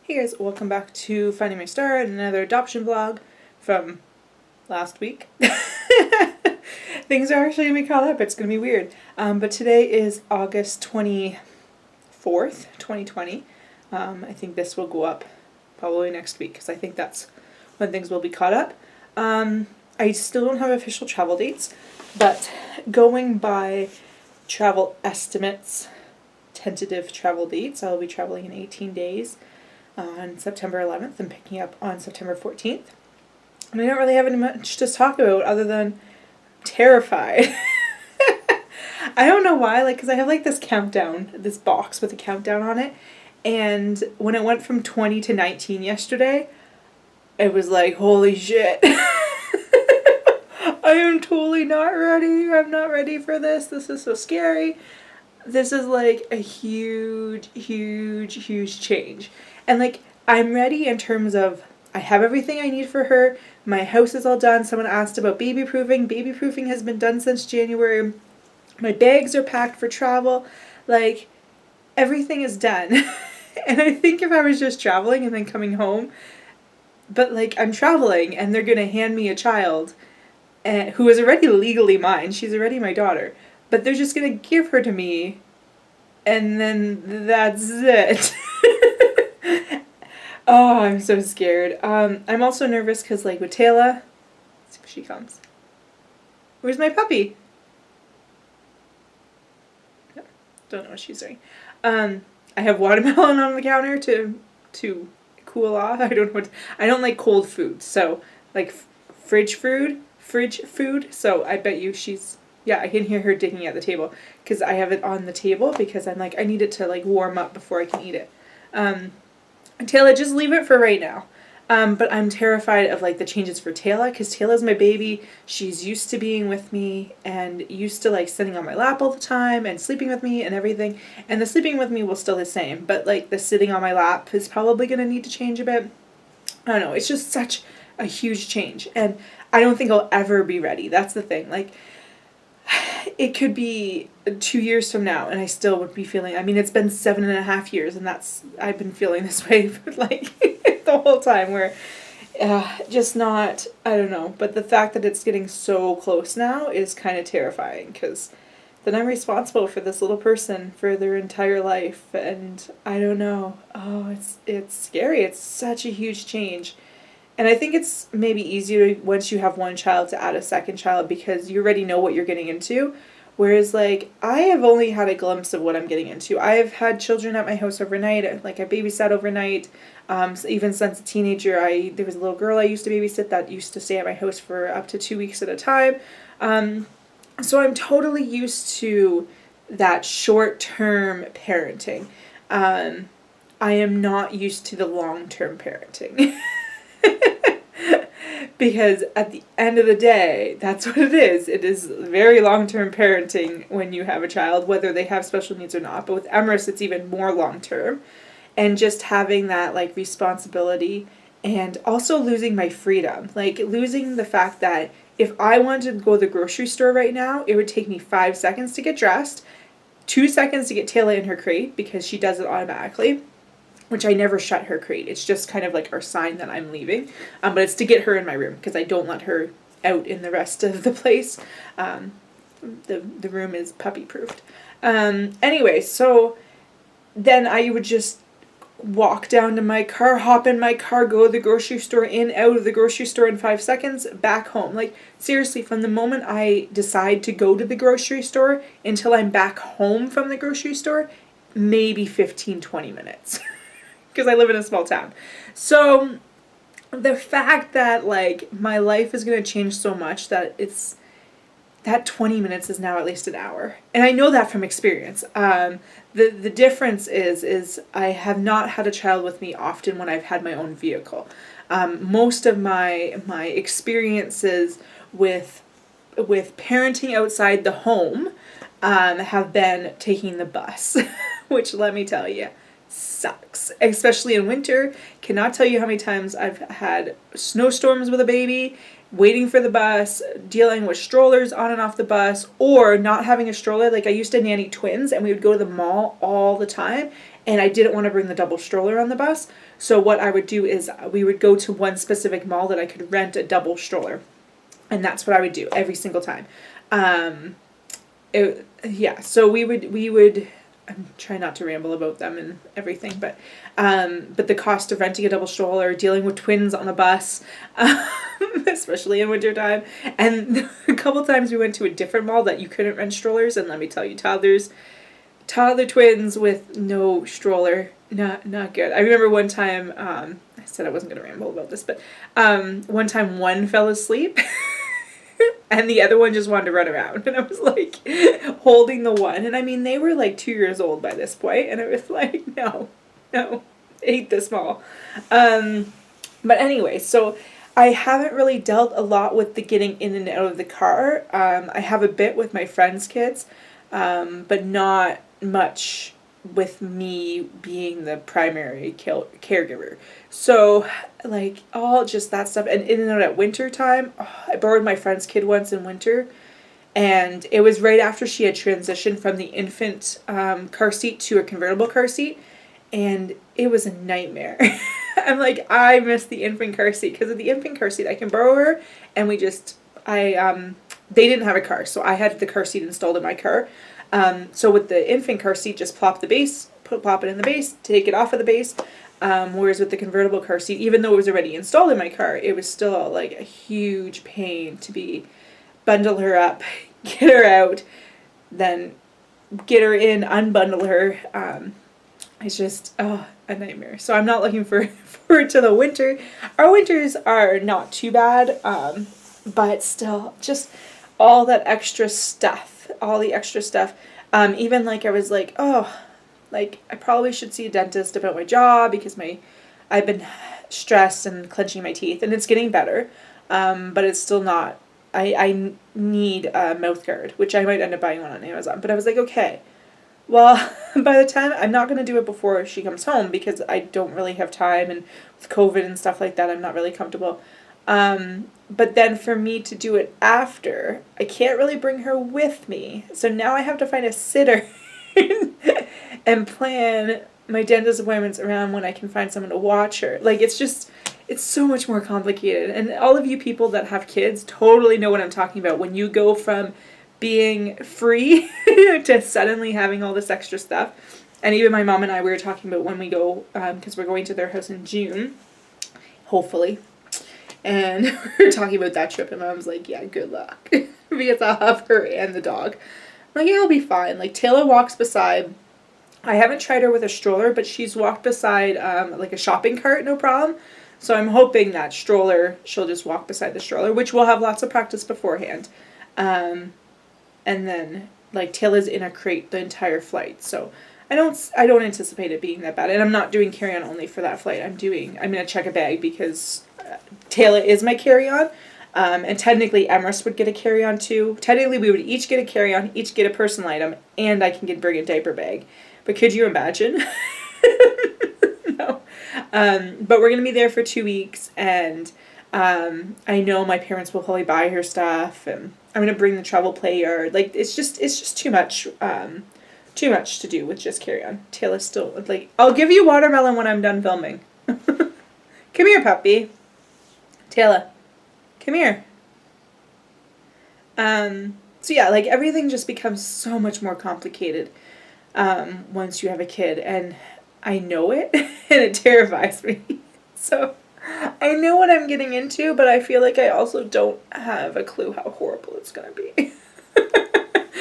Hey guys, welcome back to Finding My Star and another adoption vlog from last week. Things are actually going to be caught up, it's going to be weird. But today is August 24th, 2020. I think this will go up probably next week because I think that's when things will be caught up. I still don't have official travel dates, but going by travel estimates, tentative travel dates, I'll be traveling in 18 days. On September 11th and picking up on September 14th. And I don't really have any much to talk about other than terrified. I don't know why, because I have this countdown, this box with a countdown on it, and when it went from 20 to 19 yesterday, it was like, holy shit. I am totally not ready. I'm not ready for this. This is so scary. This is a huge, huge, huge change. And I'm ready in terms of I have everything I need for her. My house is all done. Someone asked about baby proofing. Baby proofing has been done since January. My bags are packed for travel. Everything is done. And I think if I was just traveling and then coming home, but I'm traveling and they're going to hand me a child who is already legally mine. She's already my daughter. But they're just going to give her to me and then that's it. Oh, I'm so scared. I'm also nervous because with Taylor, let's see if she comes. Where's my puppy? No, don't know what she's doing. I have watermelon on the counter to cool off. I don't like cold food, so fridge food. So I bet you she's. Yeah, I can hear her digging at the table because I have it on the table because I'm I need it to warm up before I can eat it. Taylor, just leave it for right now. But I'm terrified of the changes for Taylor because Taylor's my baby. She's used to being with me and used to sitting on my lap all the time and sleeping with me and everything. And the sleeping with me will still the same, but the sitting on my lap is probably going to need to change a bit. I don't know. It's just such a huge change, and I don't think I'll ever be ready. That's the thing. It could be 2 years from now and I still would be feeling, it's been 7.5 years and I've been feeling this way for the whole time where just not, I don't know, but the fact that it's getting so close now is kind of terrifying because then I'm responsible for this little person for their entire life and I don't know, it's scary, it's such a huge change. And I think it's maybe easier once you have one child to add a second child because you already know what you're getting into. Whereas I have only had a glimpse of what I'm getting into. I have had children at my house overnight. I babysat overnight. So even since a teenager, there was a little girl I used to babysit that used to stay at my house for up to 2 weeks at a time. So I'm totally used to that short-term parenting. I am not used to the long-term parenting. Because at the end of the day, that's what it is. It is very long-term parenting when you have a child, whether they have special needs or not. But with Emrys, it's even more long-term. And just having that, responsibility and also losing my freedom. Losing the fact that if I wanted to go to the grocery store right now, it would take me 5 seconds to get dressed, 2 seconds to get Taylor in her crate because she does it automatically. Which I never shut her crate. It's just kind of our sign that I'm leaving. But it's to get her in my room because I don't let her out in the rest of the place. The room is puppy proofed. Anyway, so then I would just walk down to my car, hop in my car, go to the grocery store, out of the grocery store in 5 seconds, back home. Seriously, from the moment I decide to go to the grocery store until I'm back home from the grocery store, maybe 15-20 minutes. Because I live in a small town. So the fact that my life is going to change so much that that 20 minutes is now at least an hour. And I know that from experience. The difference is I have not had a child with me often when I've had my own vehicle. Most of my experiences with parenting outside the home have been taking the bus, which let me tell you, sucks, especially in winter. Cannot tell you how many times I've had snowstorms with a baby, waiting for the bus, dealing with strollers on and off the bus, or not having a stroller. I used to nanny twins and we would go to the mall all the time and I didn't want to bring the double stroller on the bus. So what I would do is we would go to one specific mall that I could rent a double stroller, and that's what I would do every single time. So we would. I'm trying not to ramble about them and everything, but the cost of renting a double stroller, dealing with twins on a bus, especially in wintertime, and a couple times we went to a different mall that you couldn't rent strollers, and let me tell you, toddler twins with no stroller, not good. I remember one time, I said I wasn't going to ramble about this, but one time one fell asleep. And the other one just wanted to run around. And I was like holding the one. And I mean, they were like 2 years old by this point. And I was like, no, ain't this small. But anyway, so I haven't really dealt a lot with the getting in and out of the car. I have a bit with my friends' kids, but not much with me being the primary caregiver. So, like, all just that stuff. And in and out at winter time, I borrowed my friend's kid once in winter. And it was right after she had transitioned from the infant car seat to a convertible car seat. And it was a nightmare. I'm like, I miss the infant car seat. Because of the infant car seat, I can borrow her. And they didn't have a car. So I had the car seat installed in my car. So with the infant car seat, just plop it in the base, take it off of the base. Whereas with the convertible car seat, even though it was already installed in my car, it was still like a huge pain to bundle her up, get her out, then get her in, unbundle her. It's just, a nightmare. So I'm not looking forward to the winter. Our winters are not too bad, but still, just all that extra stuff. All the extra stuff. Even like I was like, I probably should see a dentist about my jaw because I've been stressed and clenching my teeth, and it's getting better. But it's still not. I need a mouth guard, which I might end up buying one on Amazon. But I was like, okay, well, by the time I'm not going to do it before she comes home because I don't really have time, and with COVID and stuff like that, I'm not really comfortable. But then for me to do it after, I can't really bring her with me. So now I have to find a sitter and plan my dentist appointments around when I can find someone to watch her. Like, it's so much more complicated. And all of you people that have kids totally know what I'm talking about. When you go from being free to suddenly having all this extra stuff. And even my mom and I, we were talking about when we go, because we're going to their house in June, hopefully. And we were talking about that trip, and Mom's like, yeah, good luck. Because I'll have her and the dog. I'm like, yeah, I'll be fine. Like, Taylor walks beside. I haven't tried her with a stroller, but she's walked beside, like, a shopping cart, no problem. So I'm hoping that stroller, she'll just walk beside the stroller, which we'll have lots of practice beforehand. And then, like, Taylor's in a crate the entire flight. So I don't anticipate it being that bad. And I'm not doing carry-on only for that flight. I'm going to check a bag because Taylor is my carry-on. And technically Emrys would get a carry-on too. Technically we would each get a carry-on, each get a personal item, and I can bring a diaper bag. But could you imagine? No. But we're going to be there for 2 weeks, and I know my parents will probably buy her stuff, and I'm going to bring the travel play yard. Like, it's just too much. Too much to do with just carry-on. Taylor's still, like, I'll give you watermelon when I'm done filming. Come here, puppy. Taylor, come here. So yeah, like, everything just becomes so much more complicated once you have a kid, and I know it, and it terrifies me. So I know what I'm getting into, but I feel like I also don't have a clue how horrible it's going to be.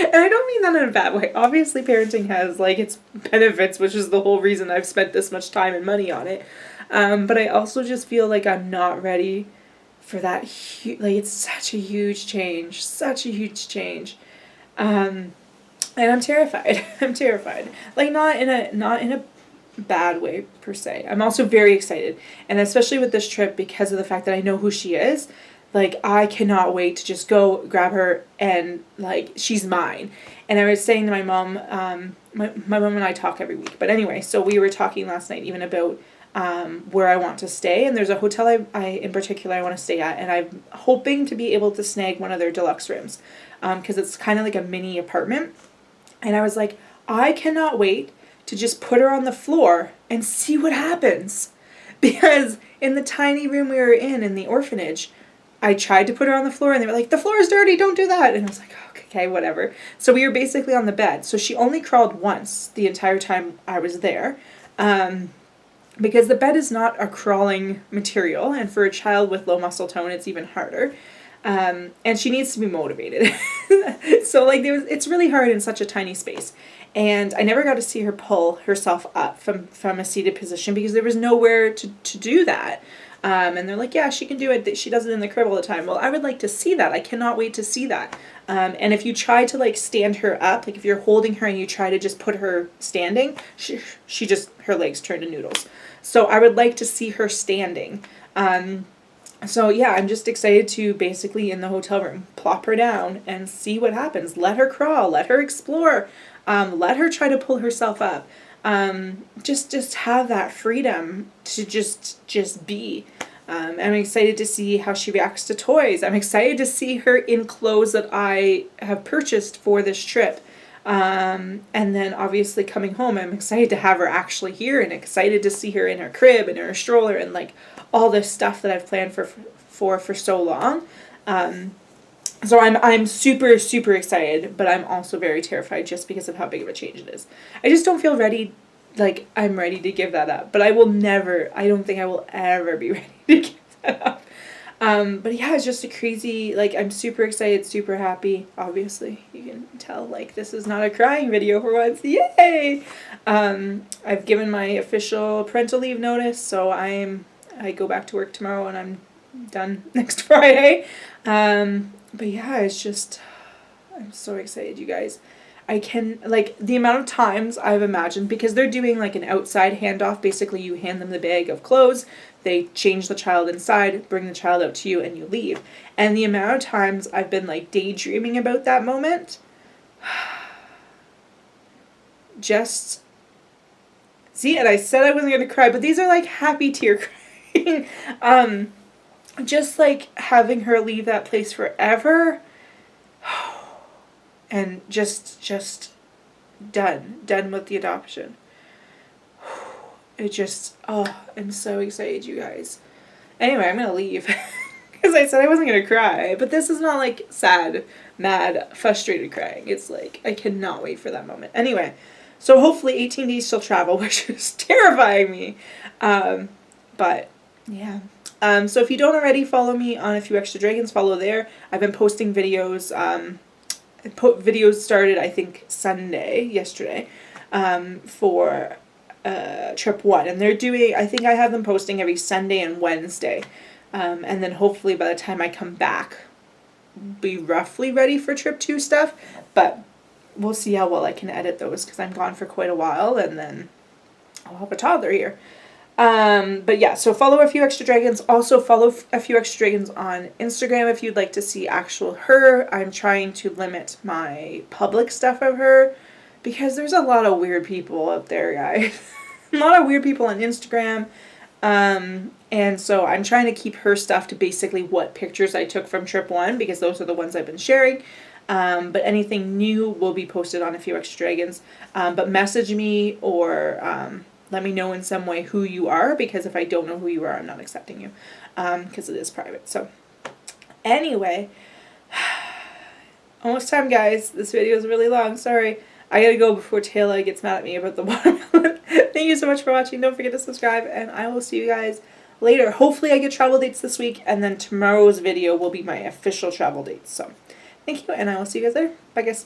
And I don't mean that in a bad way. Obviously, parenting has, like, its benefits, which is the whole reason I've spent this much time and money on it. But I also just feel like I'm not ready for that. Like, it's such a huge change. Such a huge change. And I'm terrified. I'm terrified. Like, not in a bad way, per se. I'm also very excited. And especially with this trip, because of the fact that I know who she is. Like, I cannot wait to just go grab her and, like, she's mine. And I was saying to my mom, my mom and I talk every week. But anyway, so we were talking last night even about where I want to stay. And there's a hotel I in particular I want to stay at. And I'm hoping to be able to snag one of their deluxe rooms. Because it's kind of like a mini apartment. And I was like, I cannot wait to just put her on the floor and see what happens. Because in the tiny room we were in the orphanage, I tried to put her on the floor and they were like, the floor is dirty, don't do that. And I was like, okay, whatever. So we were basically on the bed. So she only crawled once the entire time I was there. Because the bed is not a crawling material, and for a child with low muscle tone, it's even harder. And she needs to be motivated. So like it's really hard in such a tiny space. And I never got to see her pull herself up from a seated position because there was nowhere to do that. And they're like, yeah, she can do it. She does it in the crib all the time. Well, I would like to see that. I cannot wait to see that. And if you try to like stand her up, like if you're holding her and you try to just put her standing, she just, her legs turn to noodles. So I would like to see her standing. So yeah, I'm just excited to basically in the hotel room, plop her down and see what happens. Let her crawl, let her explore, let her try to pull herself up. Just have that freedom to just be. I'm excited to see how she reacts to toys. I'm excited to see her in clothes that I have purchased for this trip. And then obviously coming home, I'm excited to have her actually here and excited to see her in her crib and her stroller and like all this stuff that I've planned for so long. So I'm super, super excited, but I'm also very terrified just because of how big of a change it is. I just don't feel ready, like I'm ready to give that up, but I don't think I will ever be ready to give that up. But yeah, it's just a crazy, like, I'm super excited, super happy. Obviously, you can tell, like, this is not a crying video for once. Yay! I've given my official parental leave notice, so I go back to work tomorrow and I'm done next Friday. But yeah, it's just, I'm so excited, you guys. I can, like, the amount of times I've imagined, because they're doing, like, an outside handoff. Basically, you hand them the bag of clothes, they change the child inside, bring the child out to you, and you leave. And the amount of times I've been, like, daydreaming about that moment, just, see, and I said I wasn't going to cry, but these are, like, happy tear crying. Just, like, having her leave that place forever, and just done with the adoption. It just, I'm so excited, you guys. Anyway, I'm gonna leave because I said I wasn't gonna cry, but this is not like sad, mad, frustrated crying. It's like I cannot wait for that moment. Anyway, so hopefully 18 days till travel, which is terrifying me. But yeah. So if you don't already follow me on A Few Extra Dragons, follow there. I've been posting videos. Videos started, I think, yesterday, for trip 1. And they're doing, I think I have them posting every Sunday and Wednesday. And then hopefully by the time I come back, be roughly ready for trip 2 stuff. But we'll see how well I can edit those because I'm gone for quite a while and then I'll have a toddler here. But yeah, so follow A Few Extra Dragons. Also follow A Few Extra Dragons on Instagram if you'd like to see actual her. I'm trying to limit my public stuff of her because there's a lot of weird people out there, guys. A lot of weird people on Instagram. And so I'm trying to keep her stuff to basically what pictures I took from trip 1 because those are the ones I've been sharing. But anything new will be posted on A Few Extra Dragons. But message me or let me know in some way who you are, because if I don't know who you are, I'm not accepting you, because it is private. So anyway, almost time, guys. This video is really long. Sorry. I gotta go before Taylor gets mad at me about the watermelon. Thank you so much for watching. Don't forget to subscribe, and I will see you guys later. Hopefully I get travel dates this week, and then tomorrow's video will be my official travel dates. So thank you, and I will see you guys later. Bye, guys.